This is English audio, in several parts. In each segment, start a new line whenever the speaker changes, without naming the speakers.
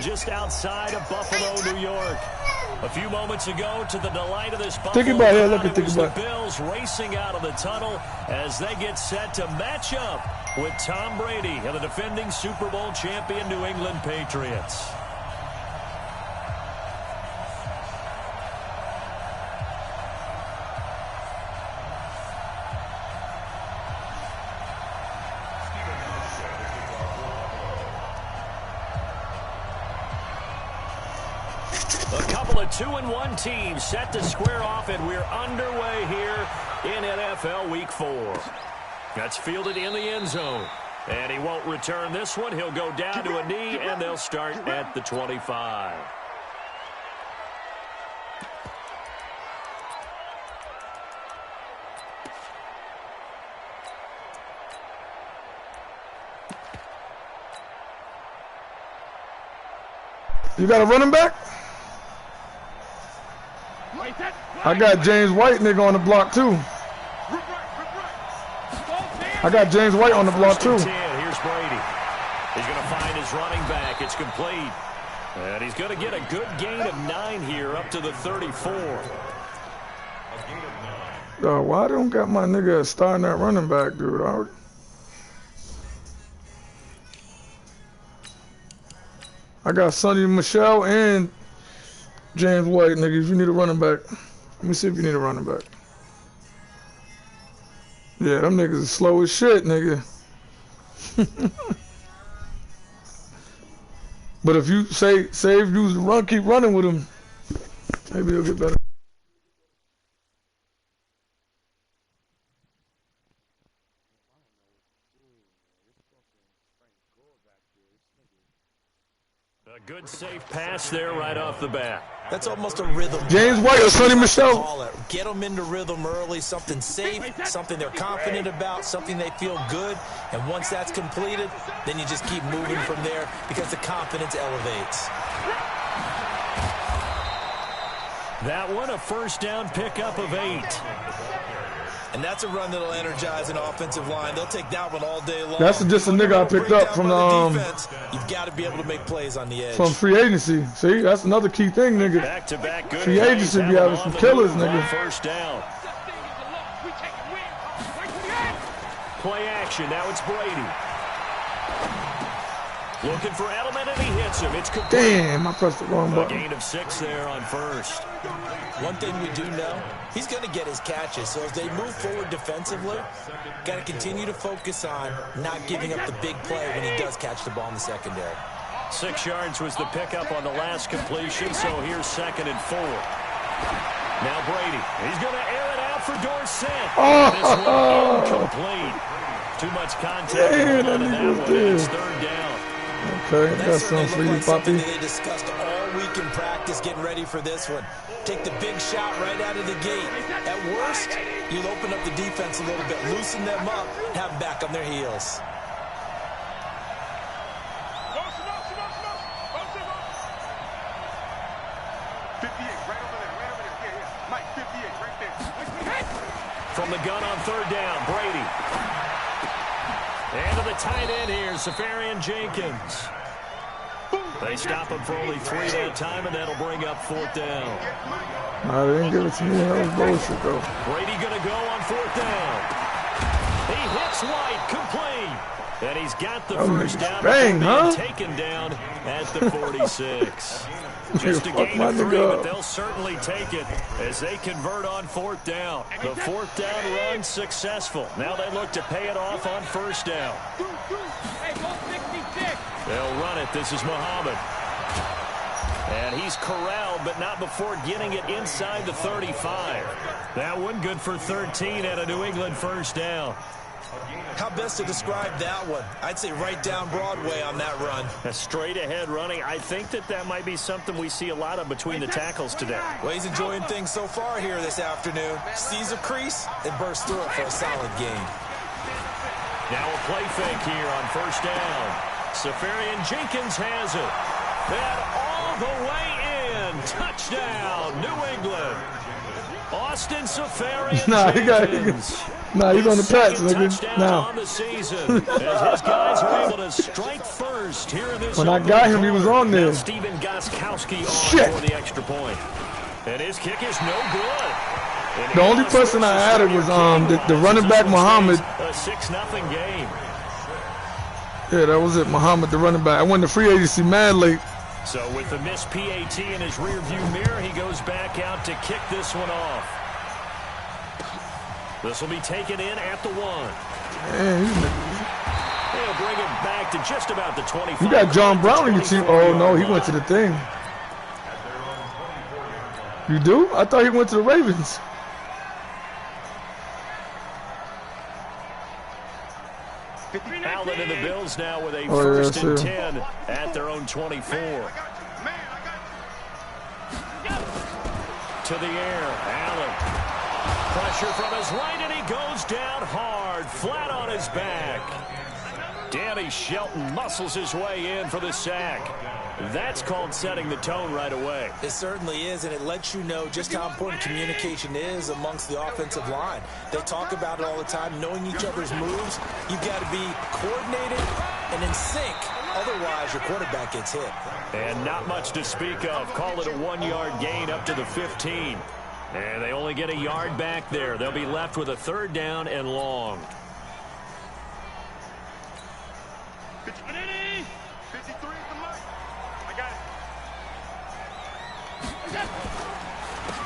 just outside of Buffalo, New York. A few moments ago, to the delight of this Buffalo crowd, it was the Bills racing out of the tunnel as they get set to match up with Tom Brady and the defending Super Bowl champion New England Patriots. A couple of 2-1 teams set to square off, and we're underway here in NFL Week 4. That's fielded in the end zone. And he won't return this one. He'll go down to a knee, and they'll start at the 25.
You got a running back? I got James White nigga on the block too. I got James White on the block too.
Here's Brady. He's going to find his running back. It's complete. And he's going to get a good gain of 9 here up to the 34.
Why I don't got my nigga starting that running back, dude? I got Sonny Michel and James White, nigga. If you need a running back, let me see if you need a running back. Yeah, them niggas is slow as shit, nigga. But if you say if you keep running with him, maybe he'll get better.
A good safe pass there right off the bat.
That's almost a rhythm.
James White or Sonny Michel.
Get them into rhythm early, something safe, something they're confident about, something they feel good. And once that's completed, then you just keep moving from there because the confidence elevates.
That one, a first down pickup of 8.
And that's a run that'll energize an offensive line. They'll take that one all day long.
That's just a nigga I picked up from
You've got to be able to make plays on the edge.
From free agency. See, that's another key thing, nigga.
Back-to-back good
free agency be having some killers, nigga.
First down. Play action. Now it's Brady. Looking for Edelman, and he hits him. It's complete.
Damn, I pressed the wrong button.
A gain of 6 there on first.
One thing we do know, he's going to get his catches. So as they move forward defensively, got to continue to focus on not giving up the big play when he does catch the ball in the secondary.
6 yards was the pickup on the last completion, so here's 2nd and 4. Now Brady. He's going to air it out for Dorsett. This one incomplete. Too much contact.
Damn, that
nigga was
dead.
It's 3rd down.
Okay, that's something for you, Poppy.
They discussed all week in practice, getting ready for this one. Take the big shot right out of the gate. At worst, you'll open up the defense a little bit, loosen them up, have them back on their heels.
From the gun on 3rd down, Brady. And to the tight end here, Safarian Jenkins. They stop him for only 3 that time, and that'll bring up 4th down.
Nah, they didn't give it to me. That was bullshit, though.
Brady gonna go on 4th down. He hits White, complete. And he's got the first down.
Bang, huh?
Taken down at the 46. Just a gain of 3, but they'll certainly take it as they convert on 4th down. The 4th down run successful. Now they look to pay it off on 1st down. They'll run it. This is Muhammad. And he's corralled, but not before getting it inside the 35. That one good for 13 at a New England first down.
How best to describe that one? I'd say right down Broadway on that run.
A straight ahead running. I think that might be something we see a lot of between the tackles today.
Well, he's enjoying things so far here this afternoon. Sees a crease and bursts through it for a solid gain.
Now a play fake here on 1st down. Safarian Jenkins has it. And all the way in. Touchdown, New England. Austin Safarian
Nah, he's on the Pats, nigga. Now.
On the season, as his guys are able to strike first here in this.
When I got him, he was on there.
Steven Gostkowski on for the extra point. And his kick is no good.
The only person I added was the running back Muhammad.
A 6-0 game.
Yeah, that was it, Muhammad, the running back. I went to free agency mad late.
So with the missed PAT in his rearview mirror, he goes back out to kick this one off. This will be taken in at the 1.
Man,
He'll bring it back to just about the 25.
You got John Brown in your team. Oh, no, he went to the thing. You do? I thought he went to the Ravens.
Allen and the Bills now with a first and 10 at their own 24. To the air, Allen. Pressure from his right, and he goes down hard, flat on his back. Danny Shelton muscles his way in for the sack. That's called setting the tone right away.
It certainly is, and it lets you know just how important communication is amongst the offensive line. They talk about it all the time, knowing each other's moves. You've got to be coordinated and in sync. Otherwise, your quarterback gets hit.
And not much to speak of. Call it a 1-yard gain up to the 15. And they only get a yard back there. They'll be left with a 3rd down and long.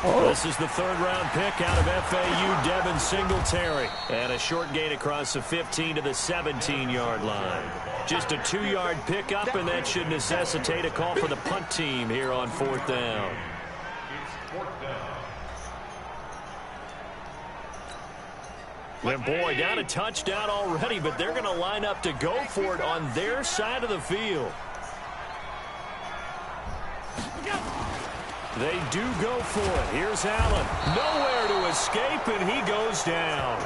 This is the 3rd-round pick out of FAU, Devin Singletary. And a short gain across the 15 to the 17-yard line. Just a 2-yard pickup, and that should necessitate a call for the punt team here on 4th down. And boy, down a touchdown already, but they're going to line up to go for it on their side of the field. They do go for it. Here's Allen. Nowhere to escape, and he goes down.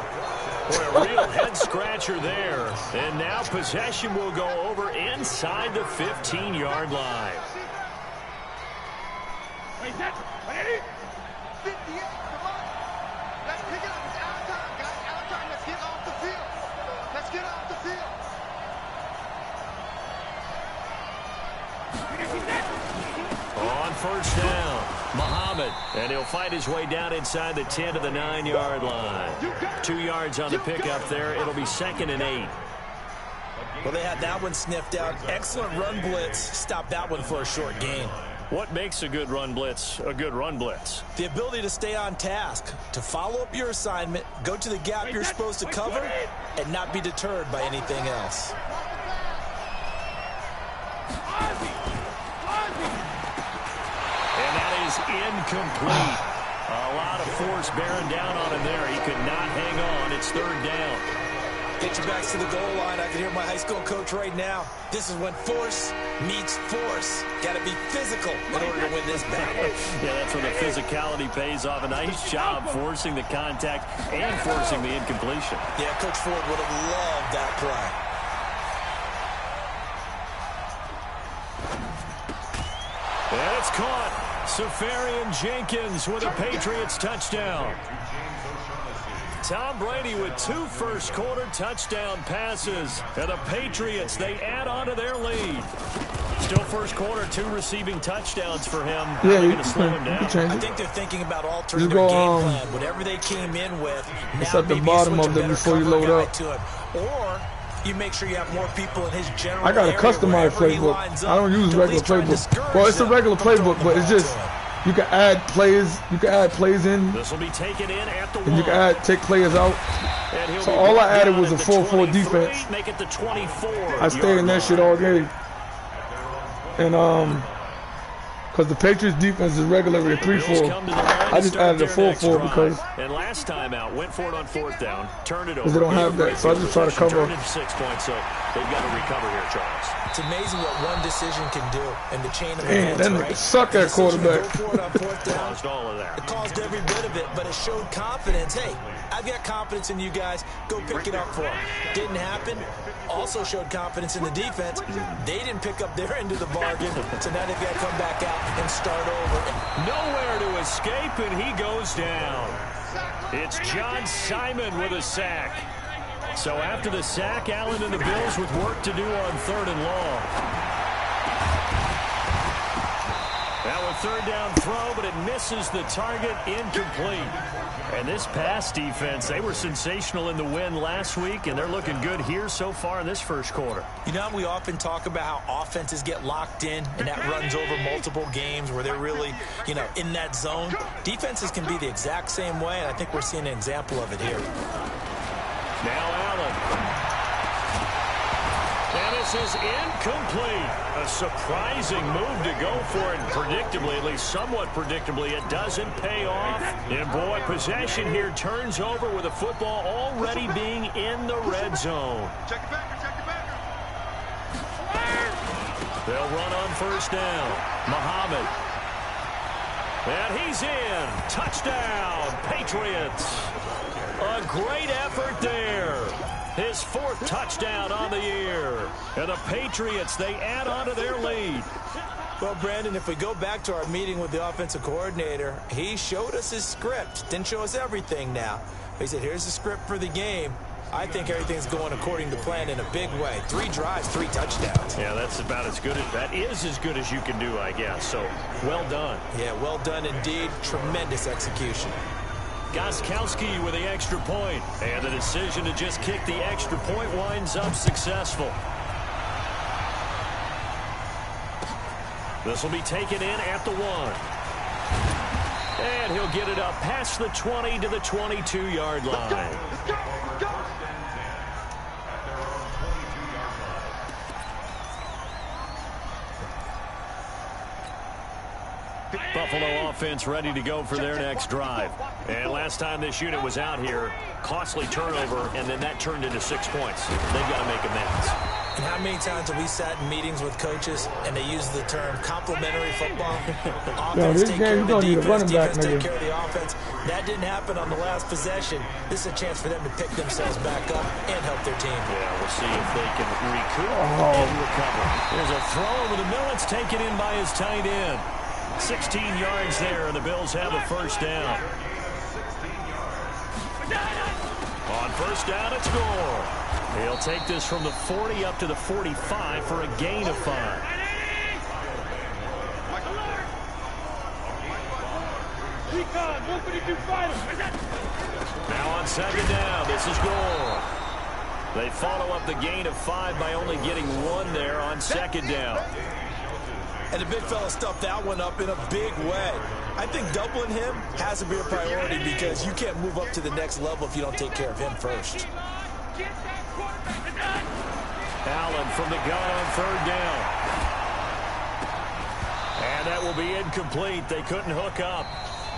Boy, a real head-scratcher there. And now possession will go over inside the 15-yard line. On 1st down, Muhammad, and he'll fight his way down inside the 10 to the 9-yard line. 2 yards on the pickup there. It'll be 2nd and 8.
Well, they had that one sniffed out. Excellent run blitz. Stop that one for a short gain.
What makes a good run blitz a good run blitz?
The ability to stay on task, to follow up your assignment, go to the gap you're supposed to cover, and not be deterred by anything else.
And that is incomplete. A lot of force bearing down on him there. He could not hang on. It's 3rd down.
Get your backs to the goal line. I can hear my high school coach right now. This is when force meets force. Got to be physical in order to win this battle.
Yeah, that's where the physicality pays off. A nice job forcing the contact and forcing the incompletion.
Yeah, Coach Ford would have loved that play.
And it's caught. Safarian Jenkins with a Patriots touchdown. Tom Brady with 2 first-quarter touchdown passes. And the Patriots, they add on to their lead. Still first quarter, 2 receiving touchdowns for him.
Yeah,
you can slow him down.
I think they're thinking about altering their game plan. Whatever they came in with,
it's
now
at the bottom of them before you load up.
Or you make sure you have more people in his general
I got a customized playbook. I don't use regular playbook. Well, it's a regular playbook, but it's just you can add plays. You can add plays in.
This will be taken in at the
and you can take players out. So all I added was a 4-4 defense.
Make it the 24.
I stay in that shit all day. And because the Patriots defense is regularly a 3-4, I just added a 4-4 because.
And last time out, went for it on 4th down, turned it over.
Because they don't have that, so I just try to cover.
Turned it to 6 points, so they've got to recover here, Charles.
It's amazing what one decision can do in the chain of
events.
Man,
that nigga suck at quarterback.
Caused all of that.
It caused every bit of it, but it showed confidence. Hey, I've got confidence in you guys. Go pick it up for them. Didn't happen. Also showed confidence in the defense. They didn't pick up their end of the bargain, so now they've got to come back out and start over.
Nowhere to escape, and he goes down. It's John Simon with a sack. So after the sack, Allen and the Bills with work to do on 3rd and long. Now a 3rd down throw, but it misses the target, incomplete. And this pass defense, they were sensational in the win last week, and they're looking good here so far in this first quarter.
You know, we often talk about how offenses get locked in, and that runs over multiple games where they're really, in that zone. Defenses can be the exact same way, and I think we're seeing an example of it here.
Now Allen. And this is incomplete. A surprising move to go for it. Predictably, at least somewhat predictably, it doesn't pay off. And boy, possession here turns over with the football already being in the red zone. They'll run on 1st down. Muhammad. And he's in. Touchdown, Patriots. A great effort there. His 4th touchdown on the year. And the Patriots, they add on to their lead.
Well, Brandon, if we go back to our meeting with the offensive coordinator, he showed us his script. Didn't show us everything now. He said, here's the script for the game. I think everything's going according to plan in a big way. 3 drives, 3 touchdowns.
Yeah, that's about as good as that is as good as you can do, I guess. So, well done.
Yeah, well done indeed. Tremendous execution.
Gostkowski with the extra point. And the decision to just kick the extra point winds up successful. This will be taken in at the 1. And he'll get it up past the 20 to the 22-yard line.
Let's go.
Buffalo offense ready to go for their next drive. And last time this unit was out here, costly turnover, and then that turned into 6 points. They've got to make amends.
And how many times have we sat in meetings with coaches and they use the term complementary football? Offense take care of the defense, defense take care of the offense. That didn't happen on the last possession. This is a chance for them to pick themselves back up and help their team.
Yeah, we'll see if they can recoup and recover. There's a throw over the middle. It's taken in by his tight end. 16 yards there, and the Bills have a 1st down. On 1st down, it's Gore. He'll take this from the 40 up to the 45 for a gain of 5. Now on 2nd down, this is Gore. They follow up the gain of 5 by only getting 1 there on 2nd down.
And the big fella stuffed that one up in a big way. I think doubling him has to be a priority because you can't move up to the next level if you don't take care of him first.
Allen from the gun on 3rd down. And that will be incomplete. They couldn't hook up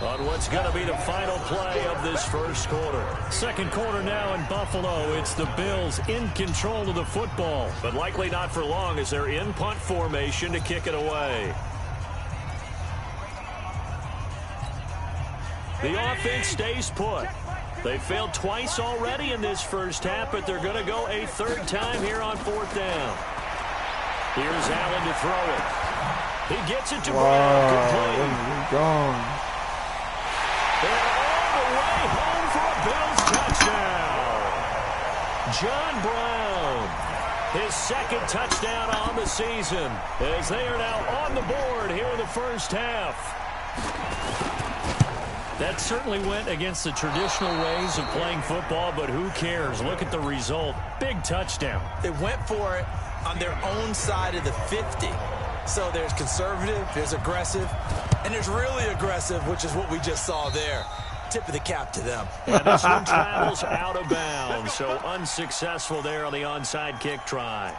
on what's going to be the final play of this first quarter. 2nd quarter now in Buffalo. It's the Bills in control of the football, but likely not for long as they're in punt formation to kick it away. The offense stays put. They failed twice already in this first half, but they're going to go a 3rd time here on 4th down. Here's Allen to throw it. He gets it to Brown. Complete.
Gone.
They're all the way home for a Bills touchdown. John Brown, his 2nd touchdown on the season, as they are now on the board here in the first half. That certainly went against the traditional ways of playing football, but who cares? Look at the result. Big touchdown.
They went for it on their own side of the 50. So there's conservative, there's aggressive, and there's really aggressive, which is what we just saw there. Tip of the cap to them.
And this one travels out of bounds, so unsuccessful there on the onside kick try.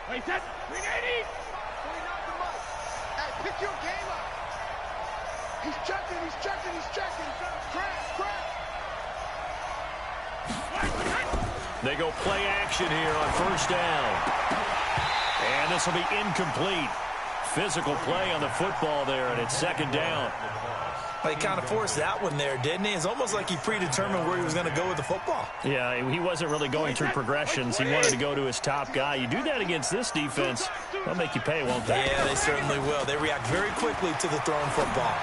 Hey, set. 380. Hey, pick your game up. He's checking, he's checking, he's checking. Crack.
They go play action here on 1st down. And this will be incomplete. Physical play on the football there, and it's 2nd down.
Well, he kind of forced that one there, didn't he? It's almost like he predetermined where he was going to go with the football.
Yeah, he wasn't really going through progressions. He wanted to go to his top guy. You do that against this defense, they'll make you pay, won't they?
Yeah, they certainly will. They react very quickly to the thrown football.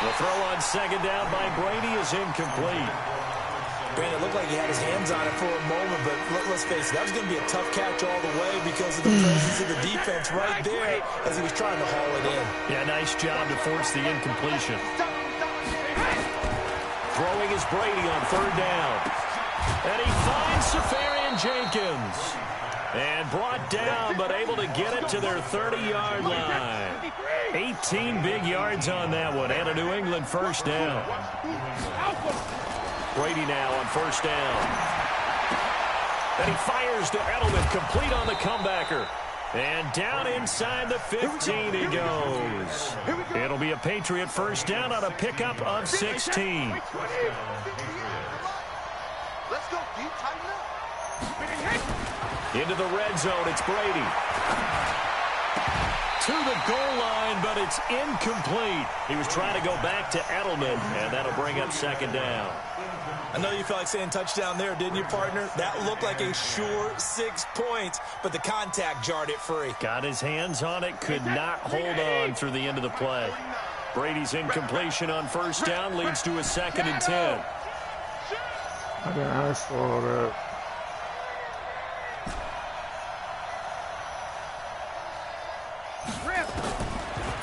The throw on second down by Brady is incomplete.
Brandon, it looked like he had his hands on it for a moment, but let's face it, that was going to be a tough catch all the way because of the presence of the defense right there as he was trying to haul it in.
Yeah, nice job to force the incompletion. Throwing is Brady on third down. And he finds Safarian Jenkins. And brought down, but able to get it to their 30-yard line. 18 big yards on that one, and a New England first down. Brady now on first down. And he fires to Edelman, complete on the comebacker. And down inside the 15 he goes. It'll be a Patriot first down on a pickup of 16.
Let's go deep, tighten up.
Into the red zone, it's Brady. To the goal line, but it's incomplete. He was trying to go back to Edelman, and that'll bring up second down.
I know you felt like saying touchdown there, didn't you, partner? That looked like a sure 6 points, but the contact jarred it free.
Got his hands on it, could not hold on through the end of the play. Brady's incompletion on first down leads to a 2nd and 10.
I didn't ask for all that.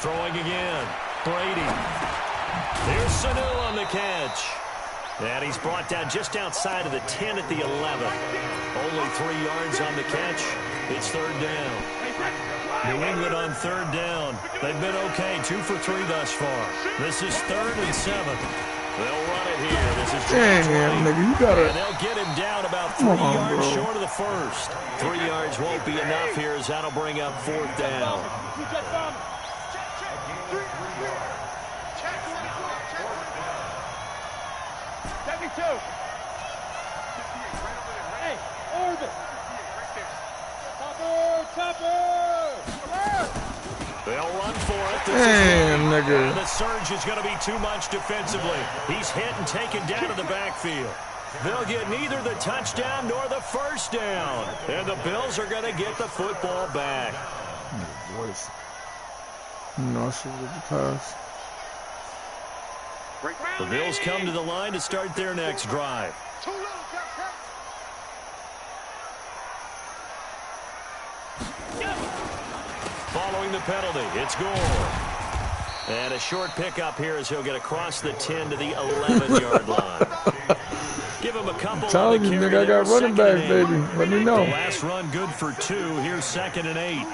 Throwing again. Brady. Here's Sanu on the catch. And he's brought down just outside of the 10 at the 11. Only 3 yards on the catch. It's third down. New England on third down. They've been okay, 2 for 3 thus far. This is 3rd and 7. They'll run it here. This is
Damn, nigga, you gotta.
and they'll get him down about 3 yards short of the first. 3 yards won't be enough here as that'll bring up 4th down.
Hey, Orbit.
They'll run for it.
Damn, nigga.
The surge is going to be too much defensively. He's hit and taken down to the backfield. They'll get neither the touchdown nor the first down. And the Bills are going to get the football back.
Voice. No, she would have passed.
The Bills come to the line to start their next drive. Following the penalty, it's Gore. And a short pickup here as he'll get across the 10 to the 11-yard line. Give him a couple.
Telling you, nigga, I got running back, baby. Let me know.
The last run good for 2. Here's 2nd and 8.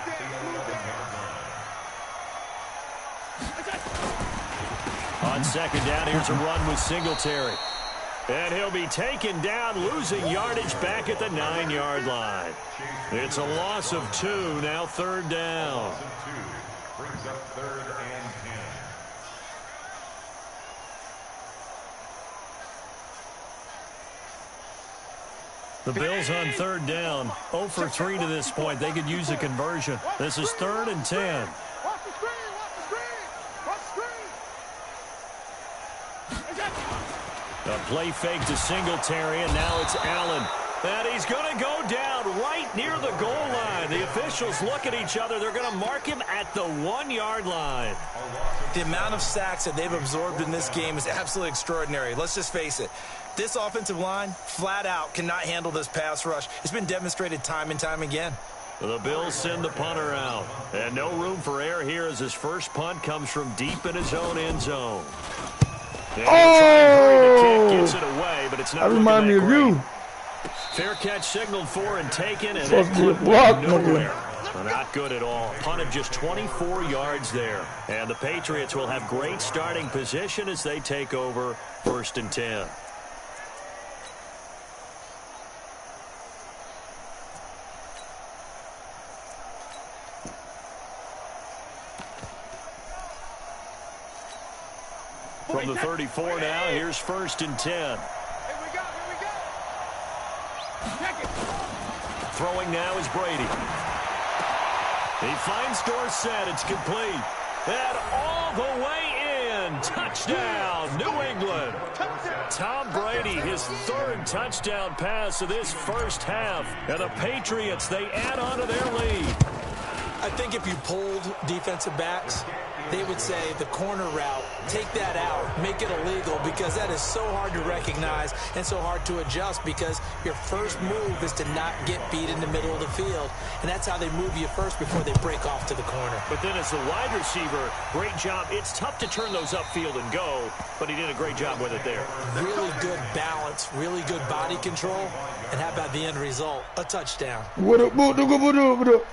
On second down, here's a run with Singletary. And he'll be taken down, losing yardage back at the 9-yard line. It's a loss of 2, now third down.
Brings up 3rd and 10.
The Bills on third down, 0 for 3 to this point. They could use a conversion. This is 3rd and 10. A play fake to Singletary, and now it's Allen. And he's going to go down right near the goal line. The officials look at each other. They're going to mark him at the 1-yard line.
The amount of sacks that they've absorbed in this game is absolutely extraordinary. Let's just face it. This offensive line, flat out, cannot handle this pass rush. It's been demonstrated time and time again.
The Bills send the punter out. And no room for error here as his first punt comes from deep in his own end zone.
Oh!
Gets it away, but it's not.
That remind me of you.
Fair catch signaled for and taken, and
Supposed to be a block,
nowhere. Not good at all. Punt of just 24 yards there. And the Patriots will have great starting position as they take over 1st and 10. From the 34 now, here's 1st and 10.
Here we go. Check it.
Throwing now is Brady. He finds Dorsett. It's complete. And all the way one. Touchdown, New England. Tom Brady, his third touchdown pass of this first half. And the Patriots, they add on to their lead.
I think if you polled defensive backs, they would say the corner route, take that out, make it illegal, because that is so hard to recognize and so hard to adjust, because your first move is to not get beat in the middle of the field. And that's how they move you first before they break off to the corner.
But then as the wide receiver, great job. It's tough to turn those upfield and go, but he did a great job with it there.
Really good balance, really good body control. And how about the end result? A touchdown.
What up, what up?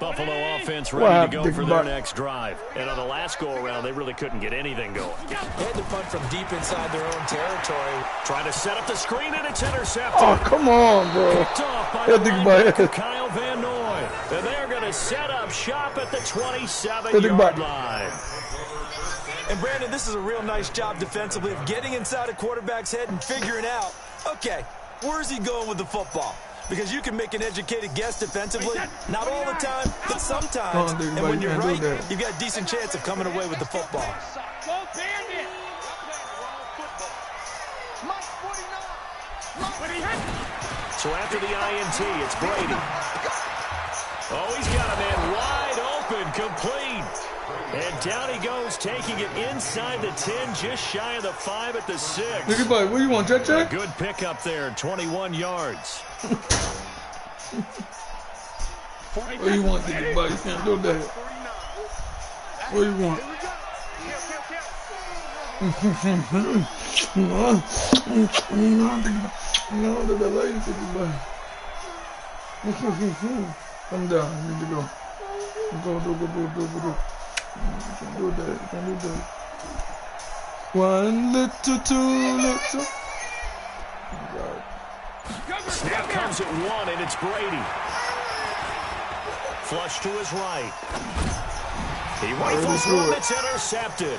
Buffalo offense ready to go for their next drive. And on the last go-around, they really couldn't get anything going.
They had to punt from deep inside their own territory.
Trying to set up the screen, and it's intercepted.
Oh, come on, bro.
Picked off by the linebacker, Kyle Van Noy. And they're going to set up shop at the 27-yard line.
And, Brandon, this is a real nice job defensively of getting inside a quarterback's head and figuring out, okay, where's he going with the football? Because you can make an educated guess defensively. Not all the time, but sometimes. And when you're right, you've got a decent chance of coming away with the football.
So after the INT, it's Brady. Oh, he's got a man wide open, complete. And down he goes, taking it inside the 10, just shy of the 5 at the 6.
Look at what do you want, Jack?
A good pickup there, 21 yards.
What do you want, Dicky Boy? You can't do that. What do you want? Come down, you need to go. Go. You can't do that. You can't do that. One little, two little.
Snap comes at 1, and it's Brady. Flush to his right. He rifles one that's intercepted.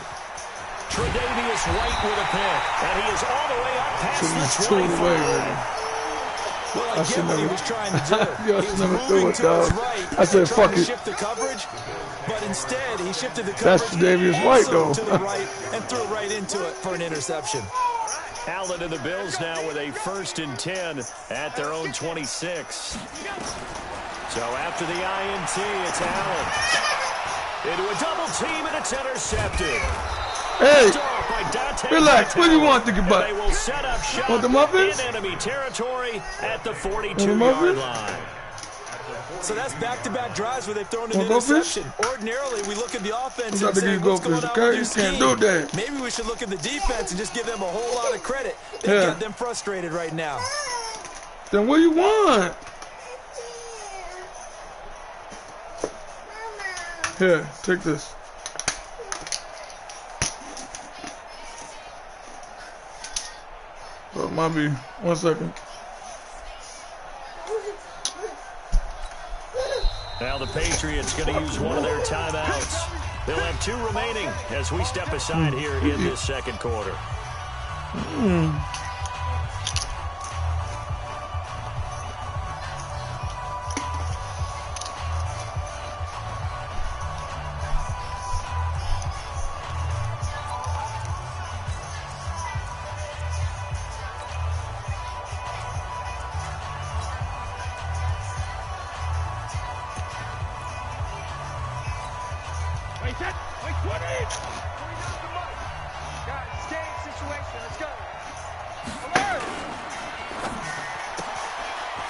Tre'Davious White with a pick, and he is all the way up past the 25.
Well, I get what he was trying to do.
He was moving to his right. I said, fuck it.
Shift the coverage, but instead he shifted the
That's
coverage
Tre'Davious White, though.
to the right and threw right into it for an interception.
Allen and the Bills now with a 1st and 10 at their own 26. So after the INT, it's Allen. Into a double team, and it's intercepted.
Hey, relax. What do you want, Dicky Boy?
They will set up shop
Want the muffins?
in enemy territory at the 42-yard line.
So that's back-to-back drives where they've thrown an interception. Ordinarily, we look at the offense and say, what's going on with your scheme?
Can't do that.
Maybe we should look at the defense and just give them a whole lot of credit. They've got them frustrated right now.
Then what do you want? Here, take this. Oh, mommy, 1 second.
Now the Patriots going to use one of their timeouts. They'll have 2 remaining as we step aside here in this second quarter.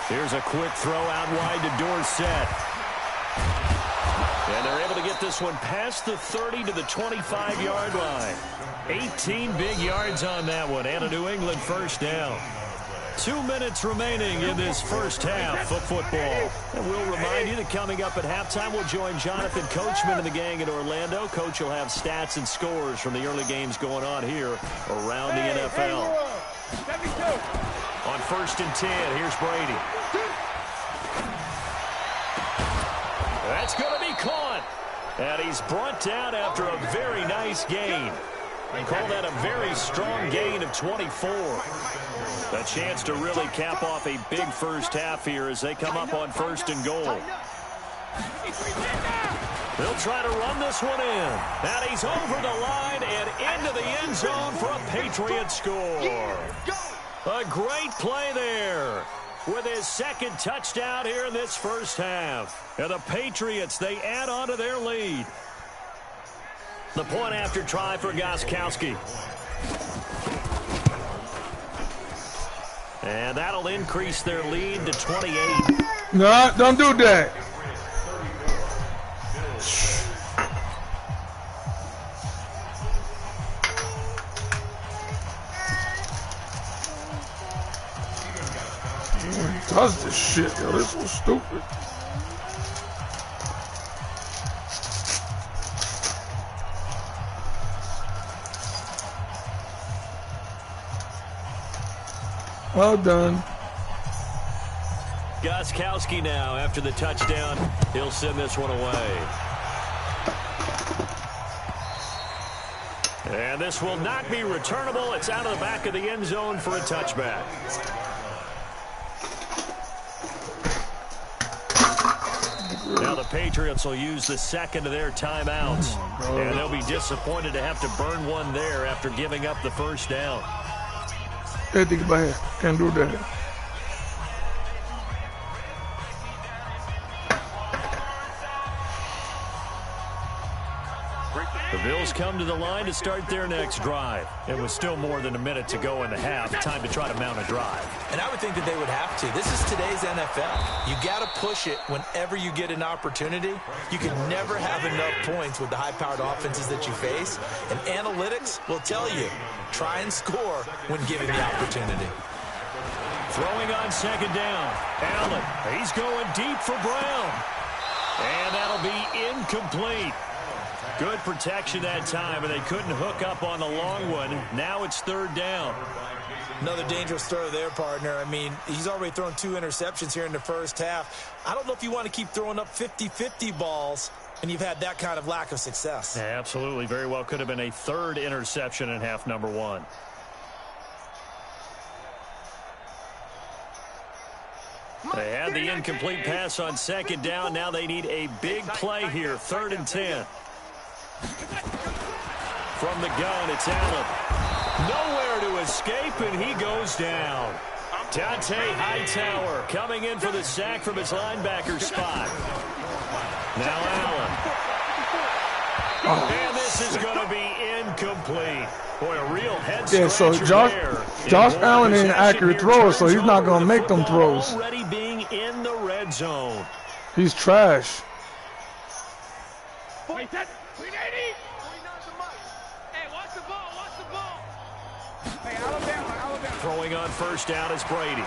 Here's a quick throw out wide to Dorsett. And they're able to get this one past the 30 to the 25-yard line. 18 big yards on that one, and a New England 1st down. 2 minutes remaining in this first half of football. And we'll remind you that coming up at halftime, we'll join Jonathan Coachman and the gang in Orlando. Coach will have stats and scores from the early games going on here around the NFL. On 1st and 10, here's Brady. That's going to be caught. And he's brought down after a very nice gain. Call that a very strong gain of 24. A chance to really cap off a big first half here as they come up on 1st and goal. They'll try to run this one in. And he's over the line and into the end zone for a Patriot score. A great play there with his second touchdown here in this first half. And the Patriots, they add on to their lead. The point after try for Gostkowski. And that'll increase their lead to 28.
No, don't do that. Does this shit, yo? This was stupid. Well done.
Gostkowski now after the touchdown. He'll send this one away. And this will not be returnable. It's out of the back of the end zone for a touchback. Now the Patriots will use the second of their timeouts. And they'll be disappointed to have to burn one there after giving up the first down.
Hey, think about it. Can't do that.
The Bills come to the line to start their next drive. It was still more than a minute to go in the half. Time to try to mount a drive.
And I would think that they would have to. This is today's NFL. You got to push it whenever you get an opportunity. You can never have enough points with the high-powered offenses that you face. And analytics will tell you, try and score when given the opportunity.
Throwing on second down. Allen, he's going deep for Brown. And that'll be incomplete. Good protection that time, and they couldn't hook up on the long one. Now it's third down.
Another dangerous throw there, partner. I mean, he's already thrown 2 interceptions here in the first half. I don't know if you want to keep throwing up 50-50 balls, and you've had that kind of lack of success.
Yeah, absolutely. Very well could have been a third interception in half number 1. They had the incomplete pass on second down. Now they need a big play here, 3rd and 10. From the gun, it's Allen. Nowhere to escape, and he goes down. Dante Hightower coming in for the sack from his linebacker spot. Now Allen. And this is going to be incomplete. Boy, a real head scratcher.
Yeah, so Josh Allen ain't an accurate thrower, so he's not going to make them throws.
Already being in the red zone.
He's trash.
Wait, that. Hey, watch the ball, watch the ball. Hey, Alabama.
Throwing on first down is Brady.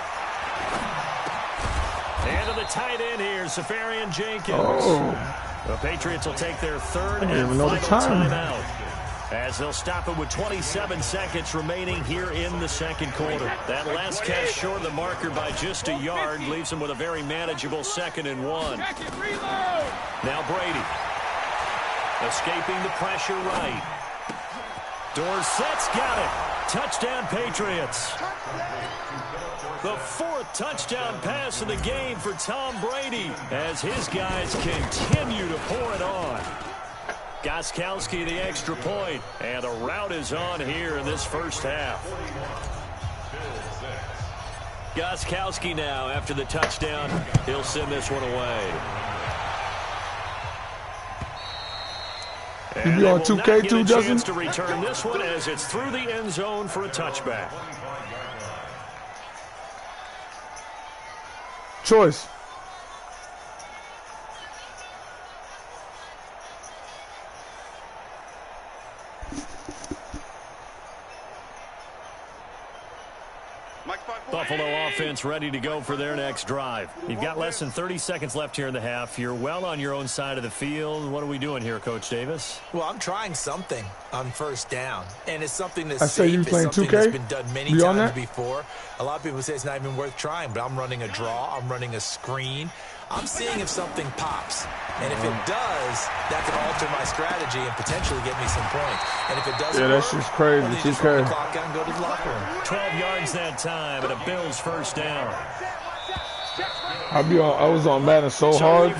And to the tight end here, Safarian Jenkins.
Oh.
The Patriots will take their 3rd and final timeout as they'll stop it with 27 seconds remaining here in the second quarter. That last catch short of the marker by just a yard leaves them with a very manageable 2nd and 1. Now Brady. Escaping the pressure right. Dorsett's got it. Touchdown Patriots. The 4th touchdown pass of the game for Tom Brady as his guys continue to pour it on. Gostkowski the extra point, and the route is on here in this first half. Gostkowski now after the touchdown. He'll send this one away.
You be on 2K too, Justin?
To return this one as it's through the end zone for a touchback.
Choice.
Buffalo offense ready to go for their next drive. You've got less than 30 seconds left here in the half. You're well on your own side of the field. What are we doing here, Coach Davis?
Well, I'm trying something on first down, and it's something that's
I say you
safe.
playing
It's something
2K?
that's been done many times before. A lot of people say it's not even worth trying, but I'm running a draw. I'm running a screen. I'm seeing if something pops. And if it does, that could alter my strategy and potentially get me some points. And if it doesn't
Yeah, that's just crazy.
well, just run the clock out and go to the locker room.
12 yards that time, and a Bills first down.
I was on Madden so hard,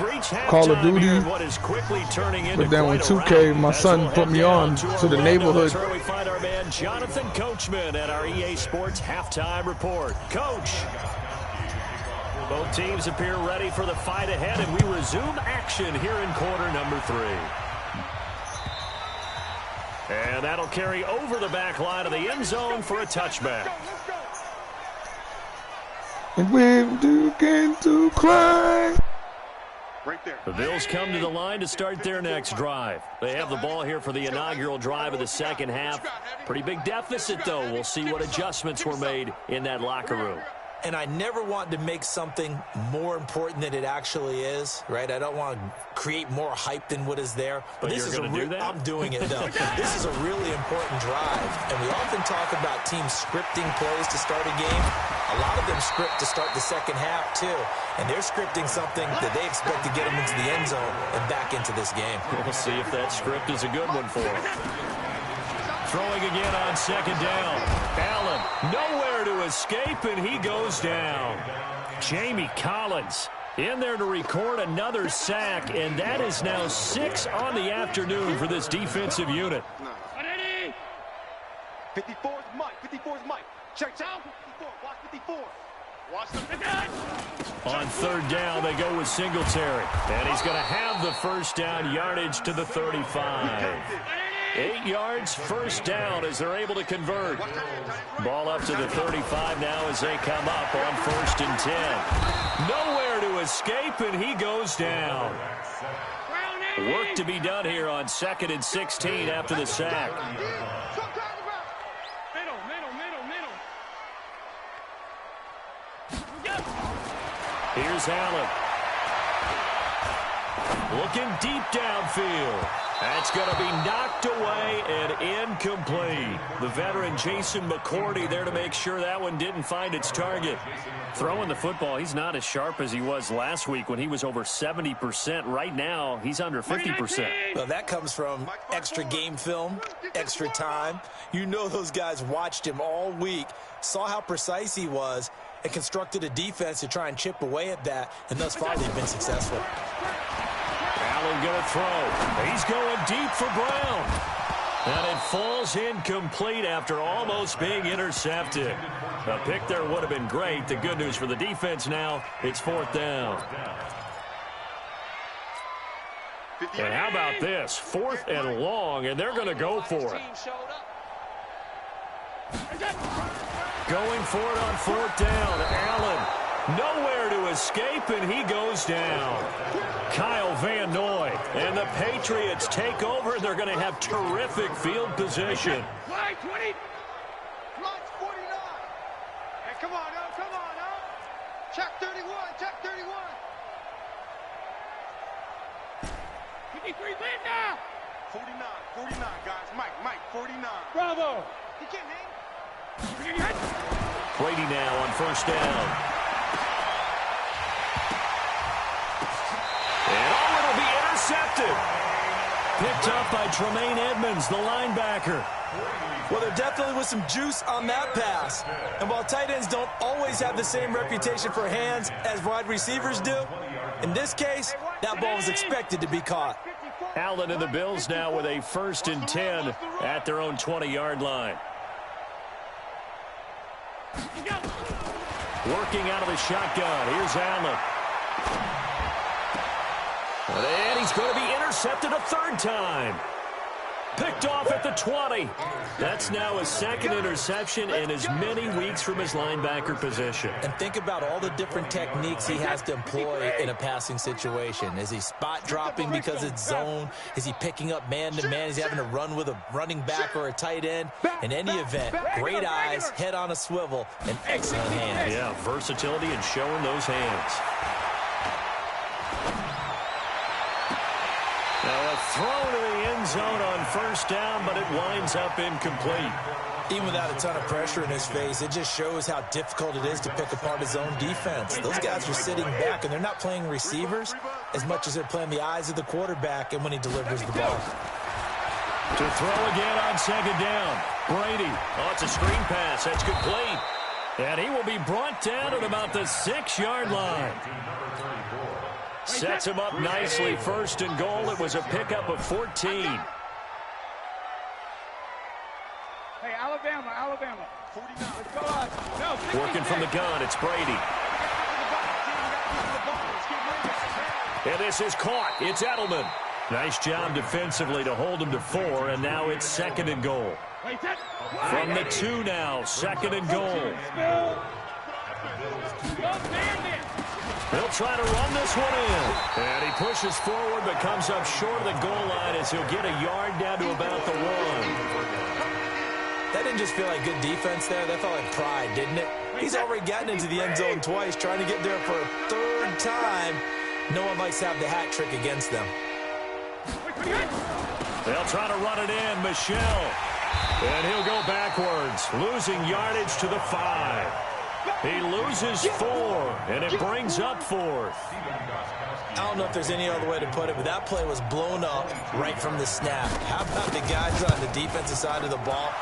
Call of Duty, but then when 2K, my son put me on to the neighborhood.
Where we find our man Jonathan Coachman at our EA Sports halftime report. Coach, both teams appear ready for the fight ahead, and we resume action here in quarter number 3. And that'll carry over the back line of the end zone for a touchback.
And when do begin to cry.
Right there.
The Bills come to the line to start their next drive. They have the ball here for the inaugural drive of the second half. Pretty big deficit, though. We'll see what adjustments were made in that locker room.
And I never want to make something more important than it actually is, right? I don't want to create more hype than what is there. But this is I'm doing it, though. This is a really important drive. And we often talk about teams scripting plays to start a game. A lot of them script to start the second half, too. And they're scripting something that they expect to get them into the end zone and back into this game.
We'll see if that script is a good one for them. Throwing again on second down. Allen, nowhere to escape, and he goes down. Jamie Collins in there to record another sack, and that is now 6 on the afternoon for this defensive unit.
54 is Mike. 54 is Mike. Check down. 54. Watch 54. Watch the
On third down, they go with Singletary. And he's going to have the first down yardage to the 35. 8 yards, first down as they're able to convert. Ball up to the 35 now as they come up on 1st and 10. Nowhere to escape, and he goes down. Work to be done here on 2nd and 16 after the sack. Here's Allen. Looking deep downfield. That's going to be knocked away and incomplete. The veteran Jason McCourty there to make sure that one didn't find its target. Throwing the football, he's not as sharp as he was last week when he was over 70%. Right now, he's under 50%.
Well, that comes from extra game film, extra time. You know those guys watched him all week, saw how precise he was, and constructed a defense to try and chip away at that, and thus far they've been successful.
Allen going to throw. He's going deep for Brown. And it falls incomplete after almost being intercepted. A pick there would have been great. The good news for the defense now, it's 4th down. And how about this? 4th and long, and they're going to go for it. Going for it on 4th down. Allen, nowhere to escape, and he goes down. Kyle Van Noy and the Patriots take over. They're going to have terrific field position.
Line 20. Line 49. Hey, come on, now. Come on, now. Check 31. Check 31. 53 win now.
49. 49, guys. Mike, 49.
Bravo. You can't hang.
Brady now on 1st down. And it'll be intercepted. Picked up by Tremaine Edmonds, the linebacker.
Well, there definitely was some juice on that pass. And while tight ends don't always have the same reputation for hands as wide receivers do, in this case, that ball was expected to be caught.
Allen and the Bills now with a 1st and 10 at their own 20-yard line. Working out of the shotgun. Here's Allen. And he's going to be intercepted a 3rd time. Picked off at the 20. That's now his 2nd interception in as many weeks from his linebacker position.
And think about all the different techniques he has to employ in a passing situation. Is he spot dropping because it's zone? Is he picking up man-to-man? Is he having to run with a running back or a tight end? In any event, great eyes, head on a swivel, and excellent hands.
Yeah, versatility and showing those hands. Now a throw to the end zone on 1st down, but it winds up incomplete.
Even without a ton of pressure in his face, it just shows how difficult it is to pick apart his own defense. Those guys are sitting back, and they're not playing receivers as much as they're playing the eyes of the quarterback and when he delivers the ball.
To throw again on 2nd down. Brady. Oh, it's a screen pass. That's complete. And he will be brought down at about the 6-yard line. Sets him up nicely. First and goal. It was a pickup of 14.
Hey, Alabama.
49.
Let's go on. No,
Working from the gun, it's Brady. And this is caught. It's Edelman. Nice job defensively to hold him to 4, and now it's 2nd and goal. From the 2 now, 2nd and goal. He'll try to run this one in. And he pushes forward but comes up short of the goal line as he'll get a yard down to about the 1.
That didn't just feel like good defense there. That felt like pride, didn't it? He's already gotten into the end zone twice, trying to get there for a 3rd time. No one likes to have the hat trick against them.
They'll try to run it in. Michelle. And he'll go backwards, losing yardage to the 5. He loses 4, and it brings up 4th.
I don't know if there's any other way to put it, but that play was blown up right from the snap. How about the guys on the defensive side of the ball?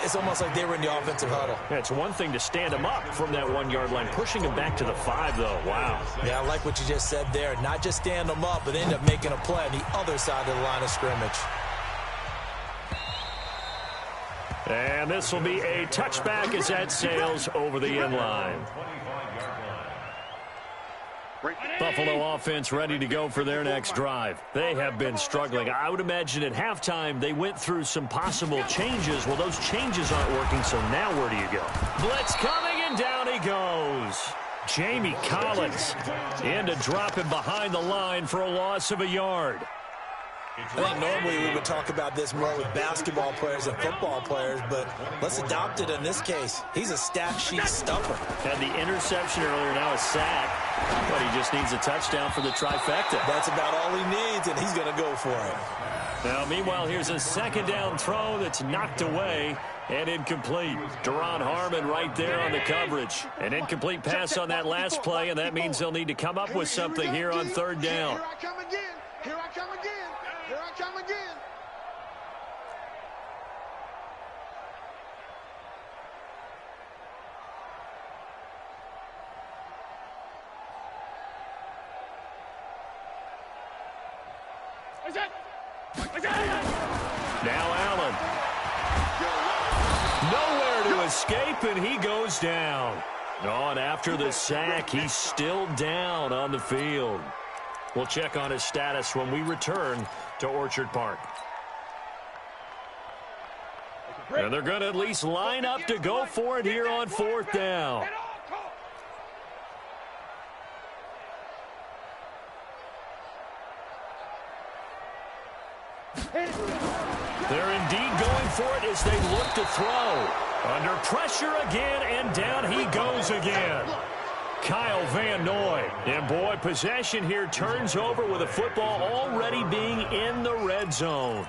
It's almost like they were in the offensive huddle.
Yeah, it's one thing to stand him up from that 1-yard line. Pushing him back to the 5, though. Wow.
Yeah, I like what you just said there. Not just stand them up, but end up making a play on the other side of the line of scrimmage.
And this will be a touchback as that sails over the end line. Buffalo offense ready to go for their next drive. They have been struggling. I would imagine at halftime they went through some possible changes. Well, those changes aren't working, so now where do you go? Blitz coming, and down he goes. Jamie Collins in to drop him behind the line for a loss of a yard.
I think normally we would talk about this more with basketball players and football players, but let's adopt it in this case. He's a stat sheet stuffer.
Had the interception earlier, now a sack, but he just needs a touchdown for the trifecta.
That's about all he needs, and he's going to go for it.
Now, meanwhile, here's a 2nd down throw that's knocked away and incomplete. Deron Harmon right there on the coverage. An incomplete pass on that last play, and that means they'll need to come up with something here on 3rd down.
Here I come again. Here I come again. Here I come again.
Now Allen. Nowhere to escape, and he goes down. On after the sack, he's still down on the field. We'll check on his status when we return to Orchard Park. And they're going to at least line up to go for it here on 4th down. They're indeed going for it as they look to throw. Under pressure again, and down he goes again. Kyle Van Noy. And boy, possession here turns over with a football already being in the red zone.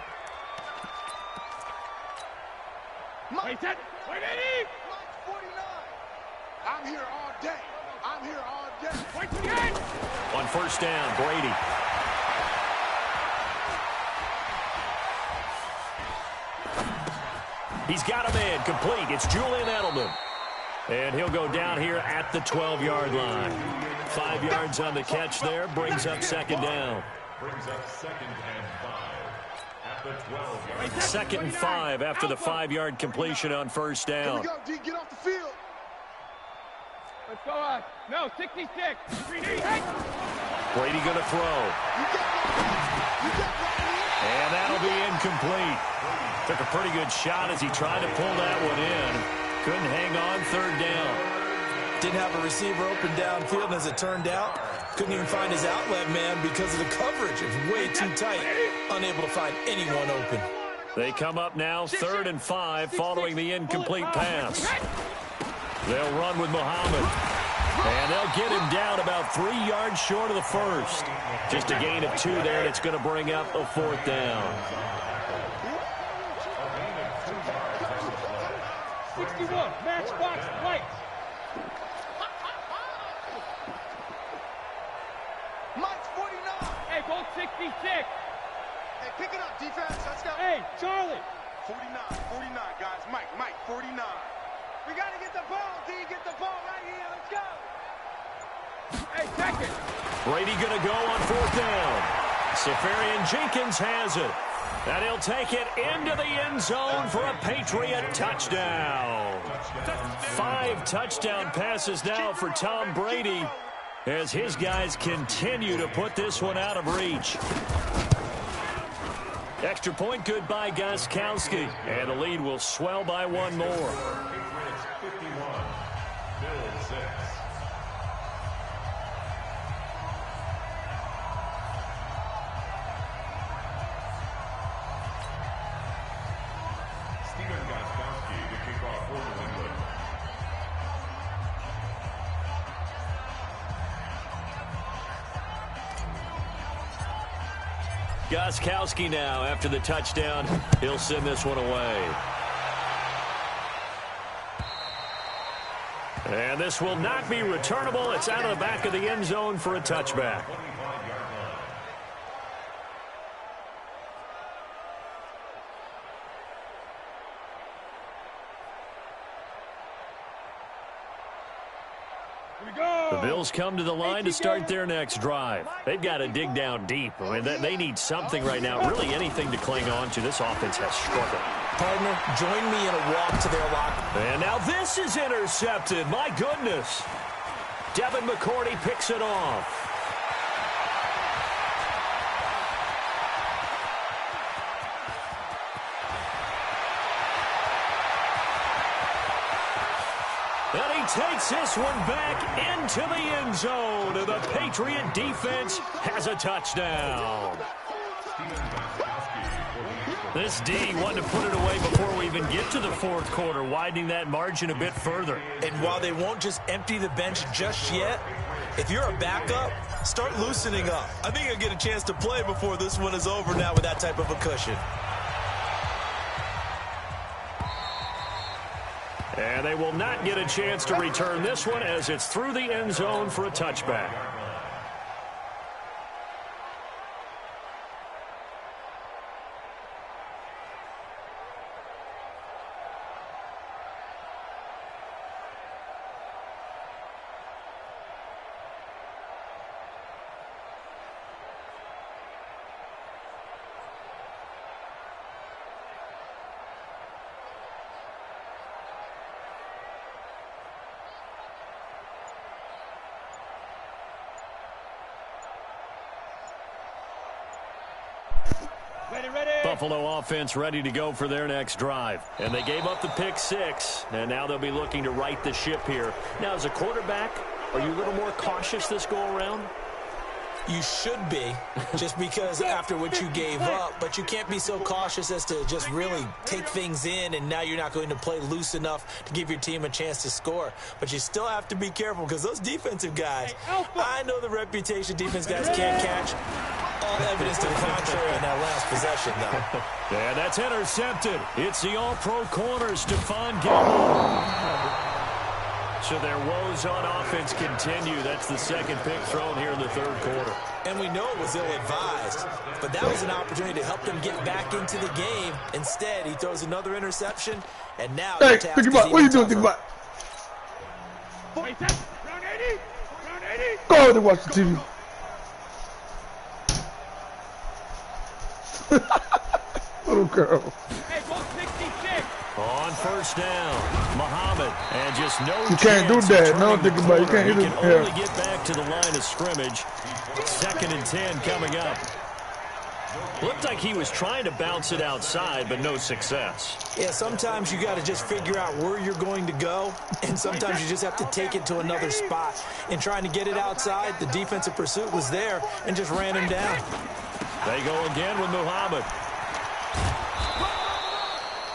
Mike 49. I'm here all day. I'm here all day.
On 1st down, Brady. He's got a man complete. It's Julian Edelman. And he'll go down here at the 12-yard line. 5 yards on the catch there. Brings up 2nd down.
Brings up 2nd and 5 at the 12-yard line.
2nd and 5 after the 5-yard completion on 1st down.
Here we go, D. Get off the field.
Let's go on. No, 66.
Brady going to throw. And that'll be incomplete. Took a pretty good shot as he tried to pull that one in. Couldn't hang on 3rd down.
Didn't have a receiver open downfield, and as it turned out, couldn't even find his outlet man because of the coverage. It was way too tight, unable to find anyone open.
They come up now 3rd and 5 following the incomplete pass. They'll run with Muhammad. And they'll get him down about 3 yards short of the first. Just a gain of 2 there, and it's going to bring up a 4th down.
61, matchbox lights.
Mike's 49.
Hey, go 66.
Hey, pick it up, defense. Let's go.
Hey, Charlie.
49, 49, guys. Mike, 49.
We got to get the ball, D. Get the ball right here. Let's go.
Hey, check it.
Brady going to go on 4th down. Safarian Jenkins has it. And he'll take it into the end zone for a Patriot touchdown. 5 touchdown passes now for Tom Brady as his guys continue to put this one out of reach. Extra point good by Gostkowski. And the lead will swell by 1 more.
Patriots 51, Bills 6. Stephen Gostkowski to kick off for New England.
Gostkowski now after the touchdown. He'll send this one away. And this will not be returnable. It's out of the back of the end zone for a touchback.
25-yard line.
Here we go.
The Bills come to the line to start their next drive. They've got to dig down deep. I mean, they need something right now, really anything to cling on to. This offense has struggled.
Partner, join me in a walk to their locker.
And now this is intercepted. My goodness. Devin McCourty picks it off. And he takes this one back into the end zone. And the Patriot defense has a touchdown. This D wanted to put it away before we even get to the 4th quarter, widening that margin a bit further.
And while they won't just empty the bench just yet, if you're a backup, start loosening up. I think you'll get a chance to play before this one is over now with that type of a cushion.
And they will not get a chance to return this one as it's through the end zone for a touchback. Buffalo offense ready to go for their next drive. And they gave up the pick 6, and now they'll be looking to right the ship here. Now, as a quarterback, are you a little more cautious this go-around?
You should be, just because after what you gave up, but you can't be so cautious as to just really take things in, and now you're not going to play loose enough to give your team a chance to score. But you still have to be careful because those defensive guys, I know the reputation defense guys can't catch. All evidence to the contrary in that last possession, though.
And that's intercepted. It's the all-pro corner, Stephon Gilmore. So their woes on offense continue. That's the 2nd pick thrown here in the 3rd quarter.
And we know it was ill-advised, but that was an opportunity to help them get back into the game. Instead, he throws another interception, and now
hey, think about what are you doing? Think about.
Round 80. Round 80.
Go ahead and watch the TV. Little girl.
Hey, ball 66.
On 1st down, Muhammad, and just no
You can't do that. No, think about it. You can't hit
He
him.
can only get back to the line of scrimmage. 2nd and 10 coming up. Looked like he was trying to bounce it outside, but no success.
Yeah, sometimes you got to just figure out where you're going to go, and sometimes you just have to take it to another spot. In trying to get it outside, the defensive pursuit was there and just ran him down.
They go again with Muhammad.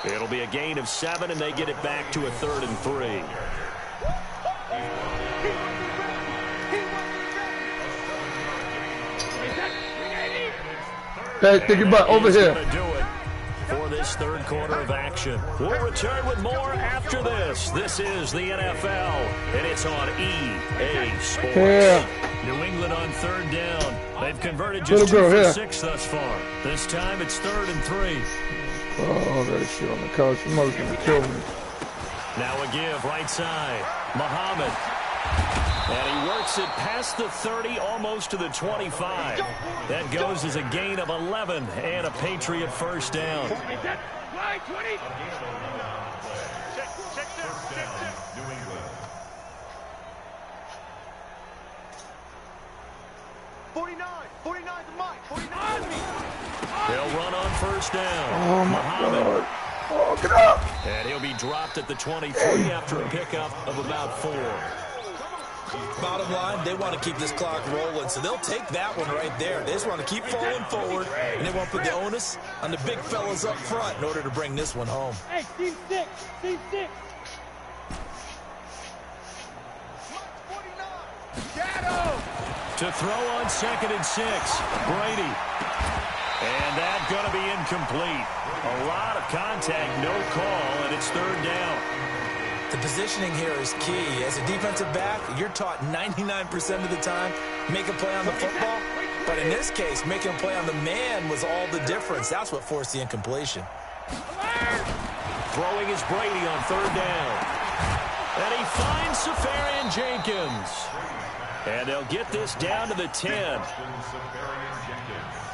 It'll be a gain of 7, and they get it back to a 3rd and 3.
Hey, think about over here.
Do it for this 3rd quarter of action. We'll return with more after this. This is the NFL, and it's on EA Sports.
Yeah.
New England on 3rd down. They've converted just 2 for 6 thus far. This time it's 3rd and 3.
Oh, that shit on the couch. Your mother's gonna kill me.
Now a give, right side. Muhammad. And he works it past the 30, almost to the 25. That goes as a gain of 11 and a Patriot first down.
Line 20.
49 to Mike. 49.
They'll run on first down.
Oh, my God. Oh, get up.
And he'll be dropped at the 23 after a pickup of about 4.
Bottom line, they want to keep this clock rolling, so they'll take that one right there. They just want to keep falling forward, and they want to put the onus on the big fellas up front in order to bring this one home.
Hey, team 6. Team 6. Shadow.
To throw on 2nd and 6. Brady. And that's going to be incomplete. A lot of contact, no call, and it's 3rd down.
The positioning here is key. As a defensive back, you're taught 99% of the time, make a play on the football. But in this case, making a play on the man was all the difference. That's what forced the incompletion.
Throwing is Brady on 3rd down. And he finds Safarian Jenkins. And they'll get this down to the 10.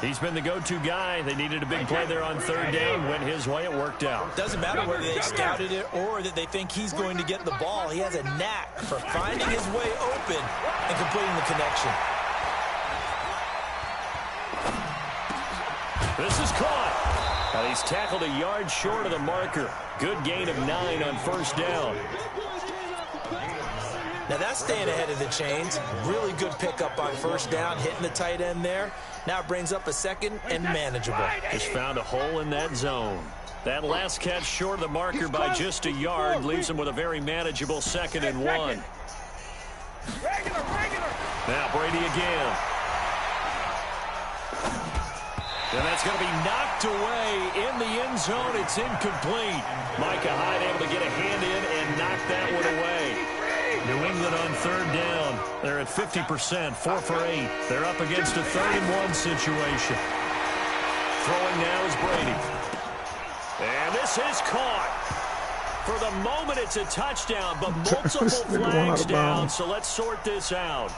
He's been the go-to guy. They needed a big play there on 3rd down. Went his way. It worked out.
Doesn't matter whether they scouted it or that they think he's going to get the ball. He has a knack for finding his way open and completing the connection.
This is caught. And he's tackled a yard short of the marker. Good gain of 9 on 1st down.
Now that's staying ahead of the chains. Really good pickup on 1st down, hitting the tight end there. Now it brings up a 2nd and manageable.
Just found a hole in that zone. That last catch short of the marker by just a yard leaves him with a very manageable 2nd and 1.
Regular.
Now Brady again. And that's going to be knocked away in the end zone. It's incomplete. Micah Hyde able to get a hand in and knock that one away. New England on 3rd down. They're at 50%, 4 for 8. They're up against a 3rd and 1 situation. Throwing now is Brady. And this is caught. For the moment, it's a touchdown, but multiple flags down, so let's sort this out.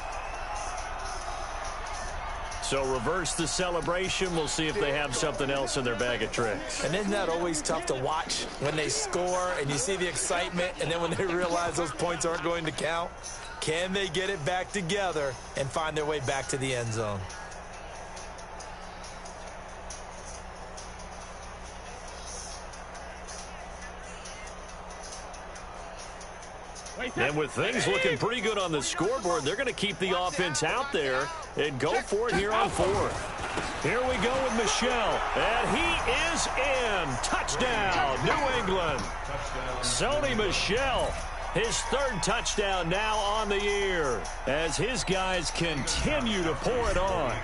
So reverse the celebration. We'll see if they have something else in their bag of tricks.
And isn't that always tough to watch when they score and you see the excitement, and then when they realize those points aren't going to count? Can they get it back together and find their way back to the end zone?
And with things looking pretty good on the scoreboard, they're going to keep the offense out there and go for it here on 4th. Here we go with Michelle, and he is in. Touchdown, New England. Sony Michel, his 3rd touchdown now on the year as his guys continue to pour it on.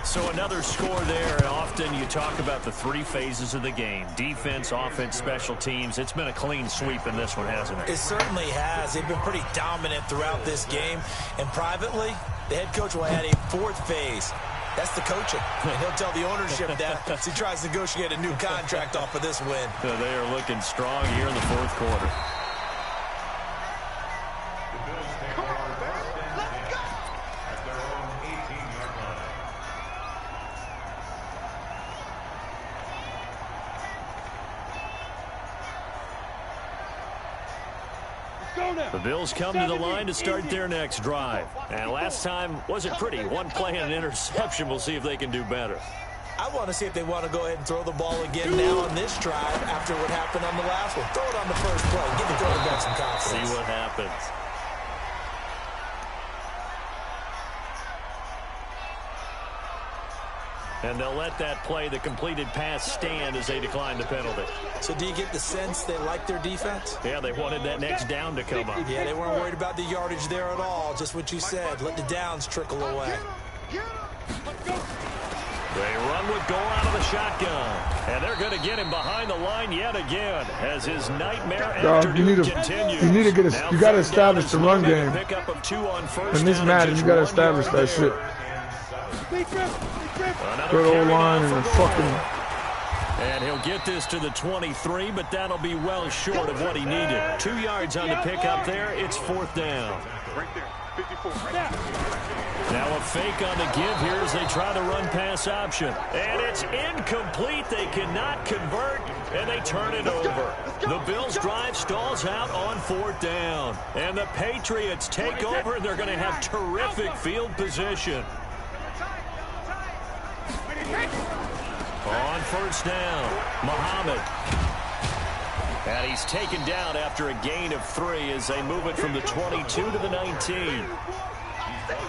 So another score there. Often you talk about the 3 phases of the game: defense, offense, special teams. It's been a clean sweep in this one, hasn't it?
It certainly has. They've been pretty dominant throughout this game. And privately, the head coach will add a 4th phase. That's the coaching. And he'll tell the ownership that as he tries to negotiate a new contract off of this win.
They are looking strong here in the 4th quarter. The Bills come to the line to start their next drive. And last time wasn't pretty. One play and an interception. We'll see if they can do better.
I want to see if they want to go ahead and throw the ball again now on this drive after what happened on the last one. Throw it on the first play. Give the quarterback some confidence.
See what happens. And they'll let that play, the completed pass, stand as they decline the penalty.
So do you get the sense they like their defense?
Yeah, they wanted that next down to come up.
Yeah, they weren't worried about the yardage there at all. Just what you said. Let the downs trickle away.
They run with Gore out of the shotgun. And they're going to get him behind the line yet again as his nightmare afternoon continues.
You need to get you got to establish the run game. In this match, you got to establish that shit. Good old line and the fucking.
And he'll get this to the 23, but that'll be well short of what he needed. 2 yards on the pickup there. It's 4th down.
Right there. 54.
Now a fake on the give here as they try to run pass option. And it's incomplete. They cannot convert, and they turn it over. The Bills' drive stalls out on 4th down. And the Patriots take over, and they're going to have terrific field position. On 1st down, Muhammad. And he's taken down after a gain of 3 as they move it from the 22 to the 19.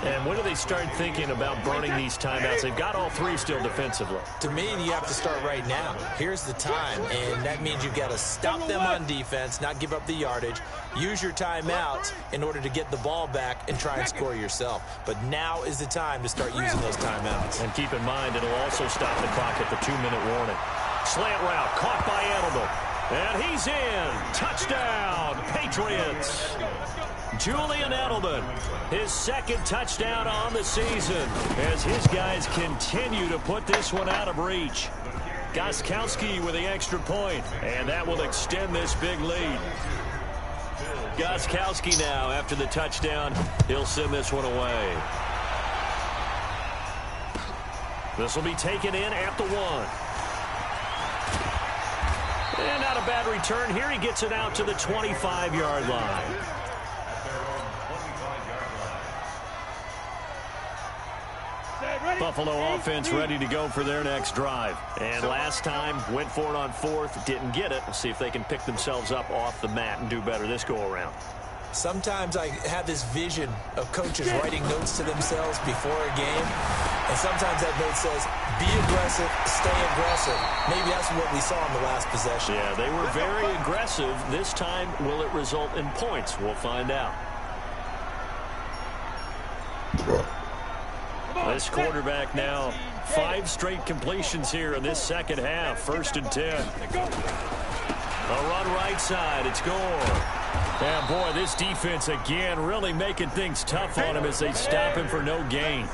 And when do they start thinking about burning these timeouts? They've got all 3 still defensively.
To me, you have to start right now. Here's the time, and that means you've got to stop them on defense, not give up the yardage, use your timeouts in order to get the ball back and try and score yourself. But now is the time to start using those timeouts.
And keep in mind, it'll also stop the clock at the 2-minute warning. Slant route, caught by Edelman. And he's in. Touchdown, Patriots. Julian Edelman, his 2nd touchdown on the season as his guys continue to put this one out of reach. Gostkowski with the extra point, and that will extend this big lead. Gostkowski now, after the touchdown, he'll send this one away. This will be taken in at the 1. And not a bad return here. He gets it out to the 25-yard line. Buffalo offense ready to go for their next drive. And last time, went for it on 4th, didn't get it. We'll see if they can pick themselves up off the mat and do better this go-around.
Sometimes I have this vision of coaches writing notes to themselves before a game, and sometimes that note says, be aggressive, stay aggressive. Maybe that's what we saw in the last possession.
Yeah, they were very aggressive. This time, will it result in points? We'll find out. This quarterback now, 5 straight completions here in this second half. 1st and 10. A run right side. It's Gore. And, boy, this defense, again, really making things tough on him as they stop him for no gain.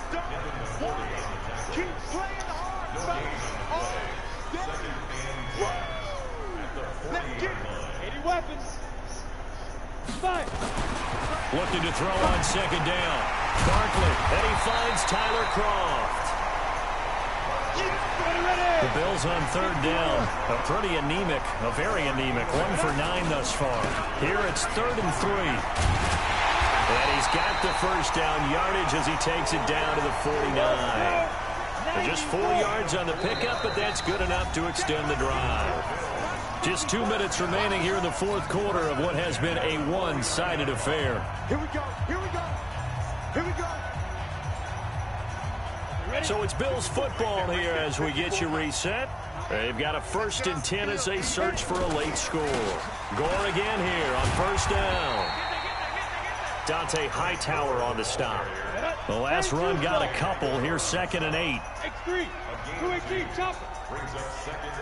Looking to throw on 2nd down. Barkley, and he finds Tyler Kroft. The Bills on 3rd down. A pretty anemic, a very anemic. 1 for 9 thus far. Here it's 3rd and 3. And he's got the 1st down yardage as he takes it down to the 49. Just 4 yards on the pickup, but that's good enough to extend the drive. Just 2 minutes remaining here in the 4th quarter of what has been a one-sided affair.
Here we go. Here we go. Here we go.
So it's Bills football here as we get you reset. They've got a 1st and 10 as they search for a late score. Gore again here on 1st down. Dante Hightower on the stop. The last run got a couple. Here's 2nd and 8.
X3, 218, chopper.
Brings up 2nd and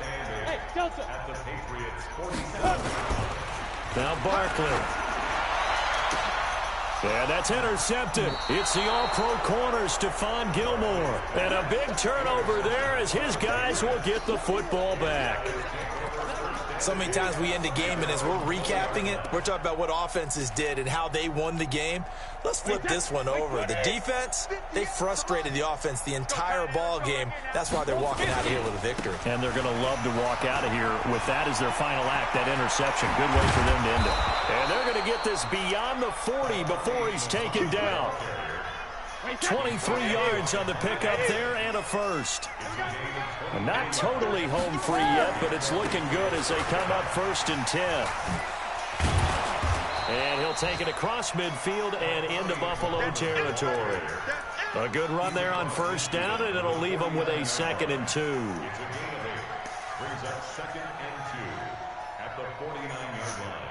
8
Hey, Delta.
at the Patriots 47.
Now Barkley. And that's intercepted. It's the all-pro corner, Stephon Gilmore. And a big turnover there as his guys will get the football back.
So many times we end a game, and as we're recapping it, we're talking about what offenses did and how they won the game. Let's flip this one over. The defense, they frustrated the offense the entire ball game. That's why they're walking out of here with a victory.
And they're going to love to walk out of here with that as their final act, that interception. Good way for them to end it. And they're going to get this beyond the 40 before he's taken down. 23 yards on the pickup there and a 1st. Not totally home free yet, but it's looking good as they come up 1st and 10. And he'll take it across midfield and into Buffalo territory. A good run there on 1st down, and it'll leave them with a 2nd and 2.
Brings up 2nd and 2 at the 49-yard line.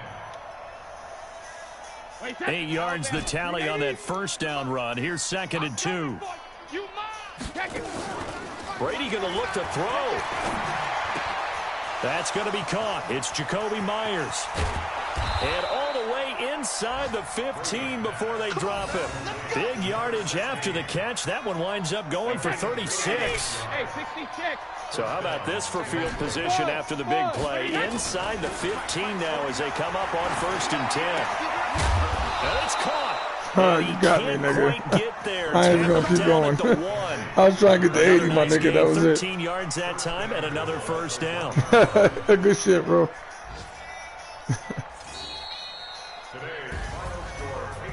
8 yards the tally on that 1st down run. Here's 2nd and 2. Brady going to look to throw. That's going to be caught. It's Jacoby Myers. And all the way inside the 15 before they drop him. Big yardage after the catch. That one winds up going for 36.
Hey, 66.
So how about this for field position after the big play? Inside the 15 now as they come up on 1st and 10. And it's caught.
You got me, nigga.
Get there.
I ain't gonna keep going. I was trying to get to 80, my nigga. That was
13 yards that time and another 1st down.
Good shit, bro.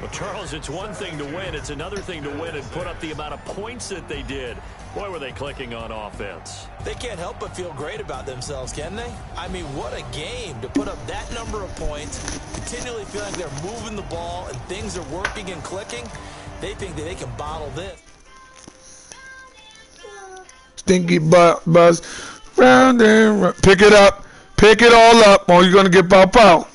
Well, Charles, it's one thing to win. It's another thing to win and put up the amount of points that they did. Boy, were they clicking on offense.
They can't help but feel great about themselves, can they? I mean, what a game to put up that number of points, continually feeling like they're moving the ball and things are working and clicking. They think that they can bottle this.
Stinky buzz. Round and round. Pick it up. Pick it all up or you're going to get pow-pow.